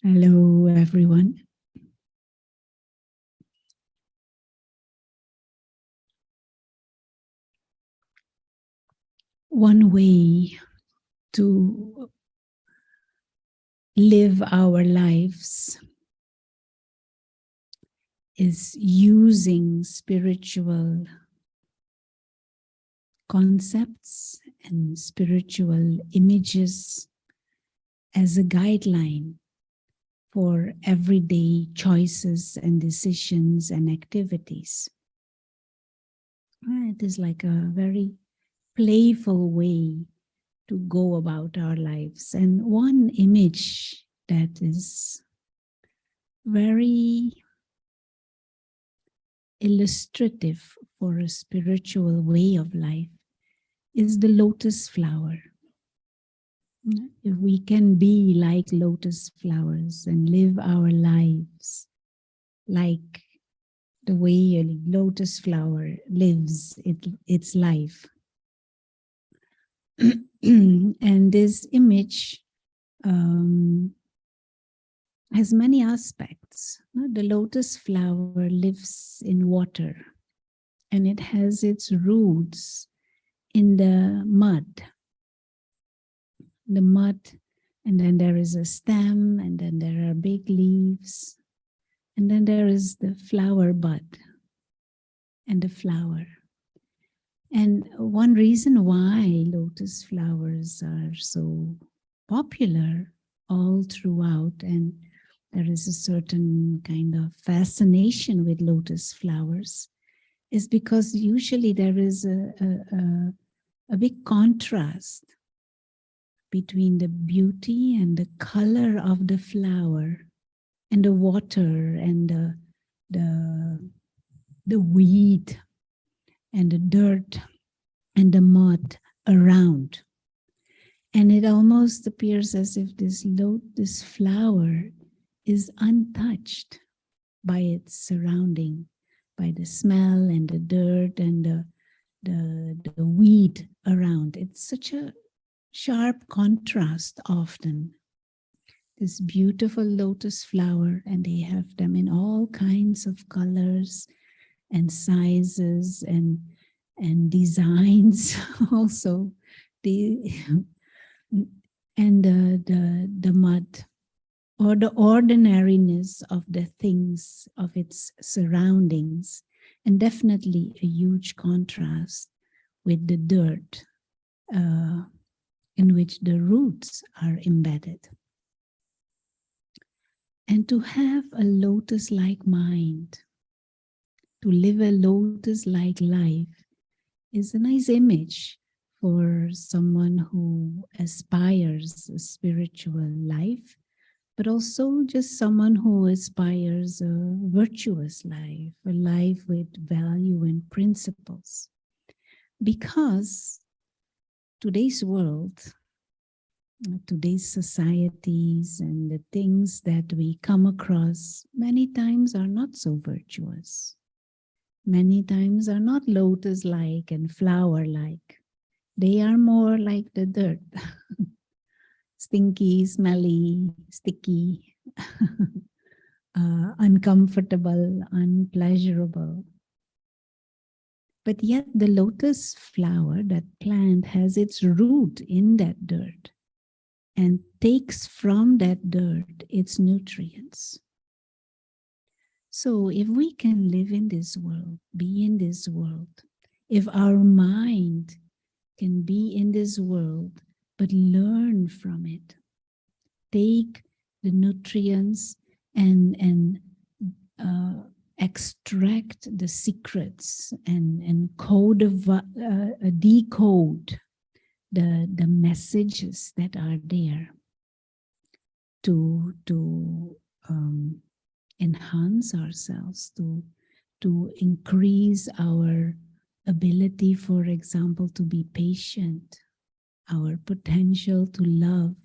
Hello, everyone. One way to live our lives is using spiritual concepts and spiritual images as a guideline for everyday choices and decisions and activities. It is like a very playful way to go about our lives. And one image that is very illustrative for a spiritual way of life is the lotus flower. If we can be like lotus flowers and live our lives like the way a lotus flower lives its life. And this image has many aspects. The lotus flower lives in water and it has its roots in the mud. And then there is a stem, and then there are big leaves, and then there is the flower bud and the flower. And one reason why lotus flowers are so popular all throughout, and there is a certain kind of fascination with lotus flowers, is because usually there is a big contrast between the beauty and the color of the flower and the water and the weed and the dirt and the mud around. And it almost appears as if this lotus flower is untouched by its surrounding, by the smell and the dirt and the weed around. It's such a sharp contrast often. This beautiful lotus flower, and they have them in all kinds of colors and sizes and designs also. And the mud, or the ordinariness of the things, of its surroundings, and definitely a huge contrast with the dirt in which the roots are embedded. And to have a lotus-like mind, to live a lotus-like life, is a nice image for someone who aspires a spiritual life, but also just someone who aspires a virtuous life, a life with value and principles. Because today's world, today's societies and the things that we come across many times are not so virtuous. Many times are not lotus-like and flower-like. They are more like the dirt. Stinky, smelly, sticky, uncomfortable, unpleasurable. But yet the lotus flower, that plant, has its root in that dirt and takes from that dirt its nutrients. So if we can live in this world, be in this world, if our mind can be in this world, but learn from it, take the nutrients and extract the secrets and decode the messages that are there to enhance ourselves, to increase our ability, for example, to be patient, our potential to love,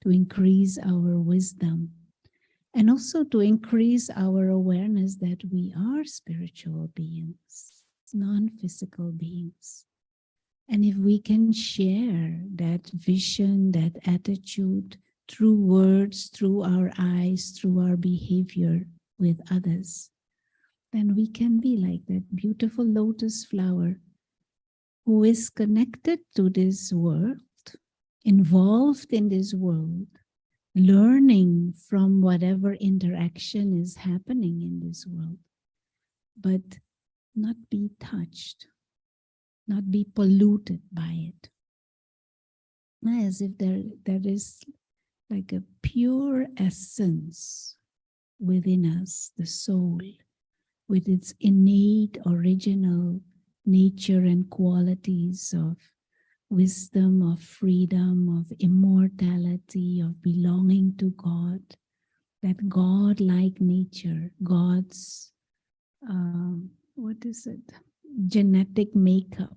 to increase our wisdom, and also to increase our awareness that we are spiritual beings, non-physical beings. And if we can share that vision, that attitude through words, through our eyes, through our behavior with others, then we can be like that beautiful lotus flower who is connected to this world, involved in this world, learning from whatever interaction is happening in this world, but not be touched, not be polluted by it. As if there is like a pure essence within us, the soul, with its innate original nature and qualities of wisdom, of freedom, of immortality, of belonging to God, that God-like nature, God's, what is it? Genetic makeup.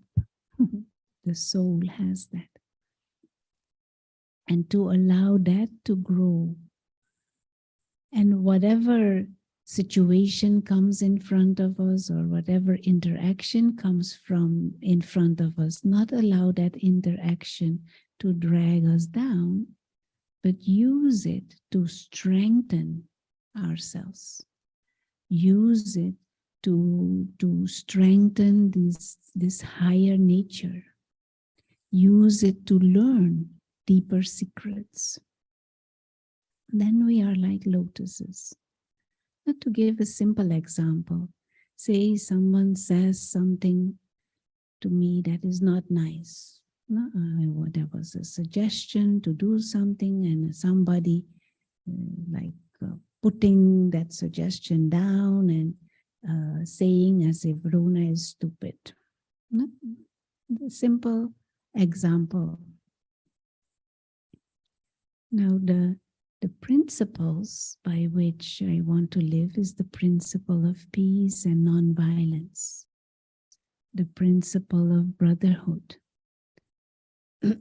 The soul has that. And to allow that to grow. And whatever situation comes in front of us or whatever interaction comes from in front of us, not allow that interaction to drag us down, but use it to strengthen ourselves. Use it to strengthen this higher nature. Use it to learn deeper secrets. Then we are like lotuses. Not to give a simple example, say someone says something to me that is not nice. There was a suggestion to do something and somebody putting that suggestion down and saying as if Rona is stupid. A simple example. Now the principles by which I want to live is the principle of peace and non-violence, the principle of brotherhood, the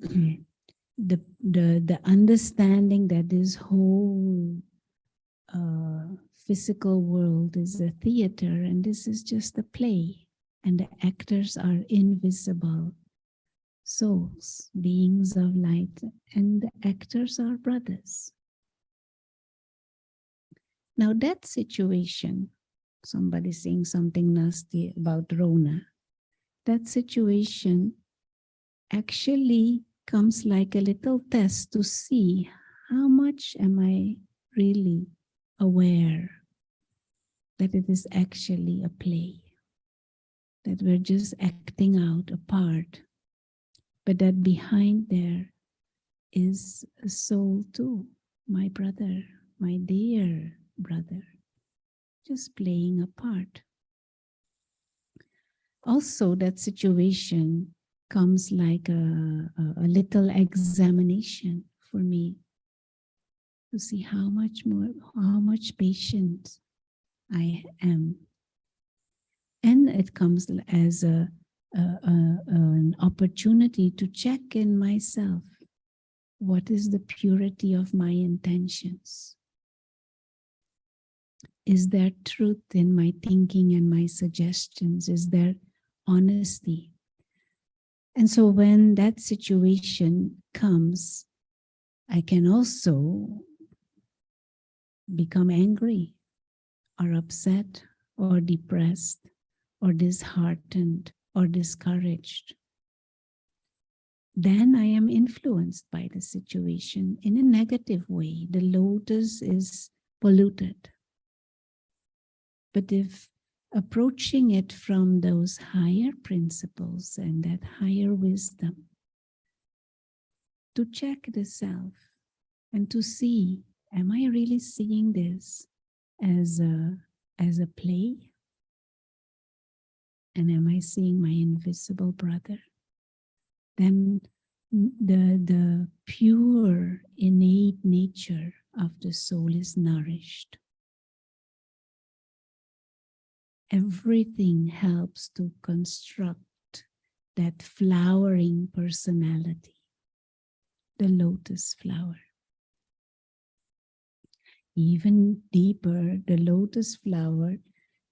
understanding that this whole physical world is a theater and this is just a play, and the actors are invisible souls, beings of light, and the actors are brothers. Now that situation, somebody saying something nasty about Rona, that situation actually comes like a little test to see how much am I really aware that it is actually a play, that we're just acting out a part, but that behind there is a soul too, my brother, my dear brother, just playing a part. Also, that situation comes like a little examination for me to see how much patient I am. And it comes as an opportunity to check in myself. What is the purity of my intentions? Is there truth in my thinking and my suggestions? Is there honesty? And so when that situation comes, I can also become angry or upset or depressed or disheartened or discouraged. Then I am influenced by the situation in a negative way. The lotus is polluted. But if approaching it from those higher principles and that higher wisdom, to check the self and to see, am I really seeing this as a play? And am I seeing my invisible brother? Then the pure innate nature of the soul is nourished. Everything helps to construct that flowering personality, the lotus flower. Even deeper, the lotus flower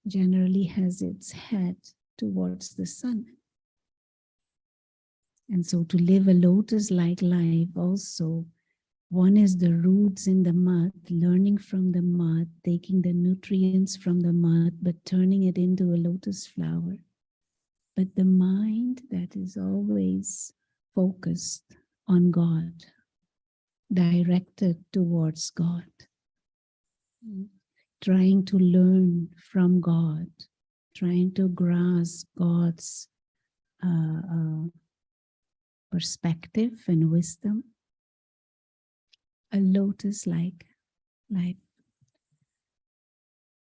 generally has its head towards the sun. And so to live a lotus-like life also One is the roots in the mud, learning from the mud, taking the nutrients from the mud, but turning it into a lotus flower. But the mind that is always focused on God, directed towards God, trying to learn from God, trying to grasp God's perspective and wisdom, a lotus-like life.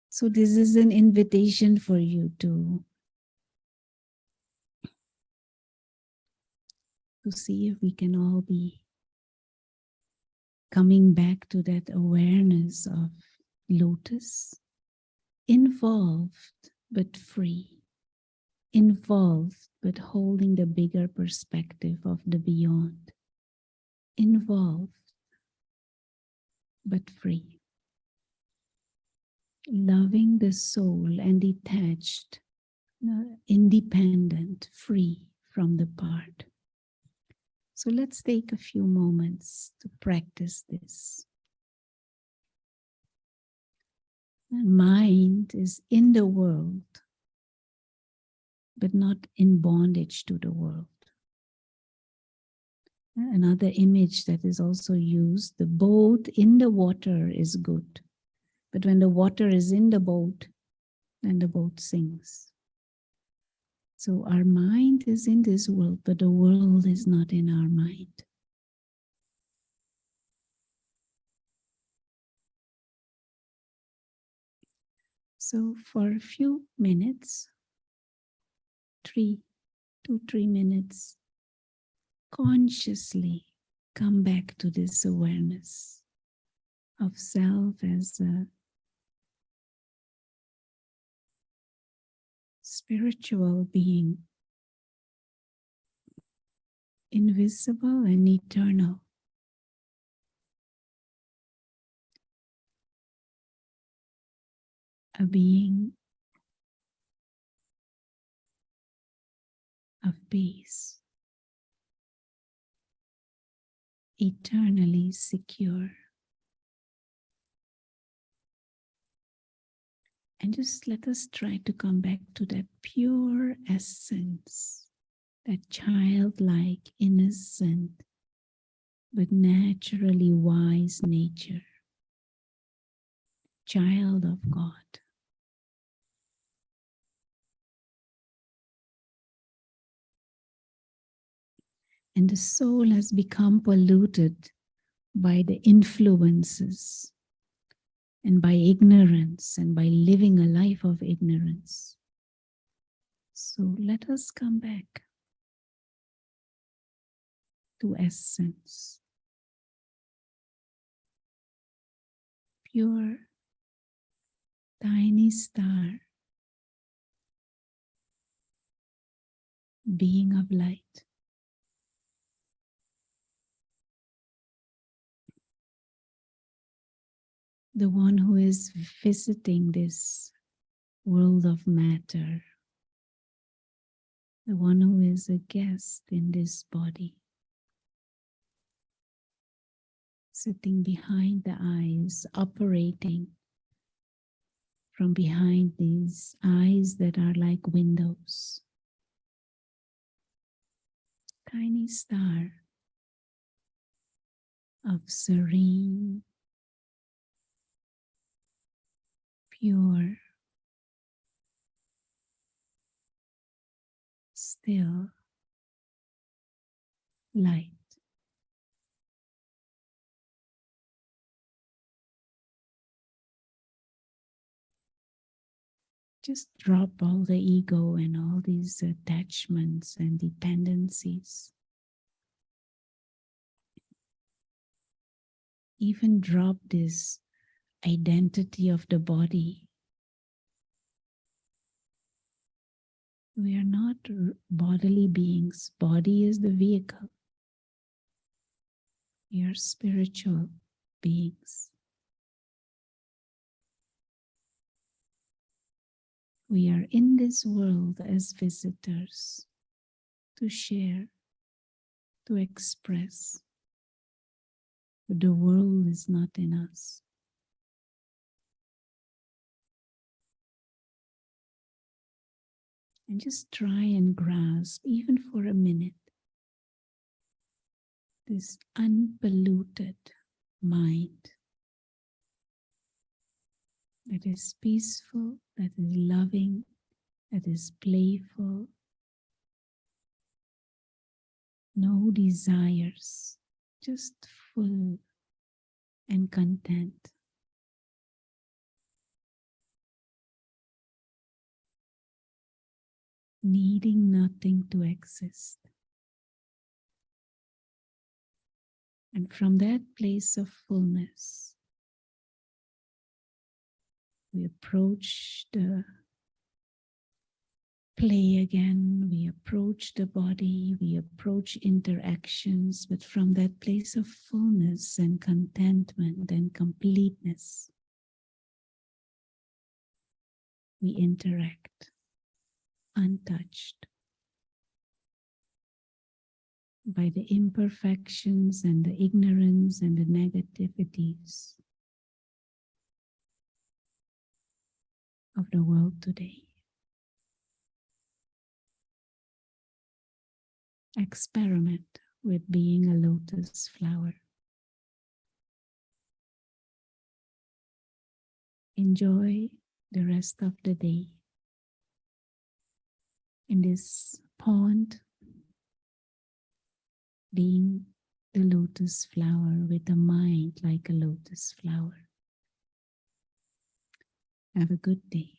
So this is an invitation for you to see if we can all be coming back to that awareness of lotus, involved but free, involved but holding the bigger perspective of the beyond, involved but free, loving the soul and detached, independent, free from the part. So let's take a few moments to practice this. And mind is in the world, but not in bondage to the world. Another image that is also used, the boat in the water is good. But when the water is in the boat, then the boat sinks. So our mind is in this world, but the world is not in our mind. So for a few minutes, 2 to 3 minutes, consciously come back to this awareness of self as a spiritual being, invisible and eternal. A being of peace, eternally secure. And just let us try to come back to that pure essence, that childlike, innocent, but naturally wise nature, child of God. And the soul has become polluted by the influences and by ignorance and by living a life of ignorance. So let us come back to essence, pure, tiny star, being of light. The one who is visiting this world of matter, the one who is a guest in this body, sitting behind the eyes, operating from behind these eyes that are like windows. Tiny star of serene, pure, still light. Just drop all the ego and all these attachments and dependencies. Even drop this identity of the body. We are not bodily beings. Body is the vehicle. We are spiritual beings. We are in this world as visitors to share, to express, but the world is not in us. And just try and grasp, even for a minute, this unpolluted mind that is peaceful, that is loving, that is playful, no desires, just full and content. Needing nothing to exist. And from that place of fullness, we approach the play again, we approach the body, we approach interactions, but from that place of fullness and contentment and completeness, we interact untouched by the imperfections and the ignorance and the negativities of the world today. Experiment with being a lotus flower. Enjoy the rest of the day in this pond, being the lotus flower with a mind like a lotus flower. Have a good day.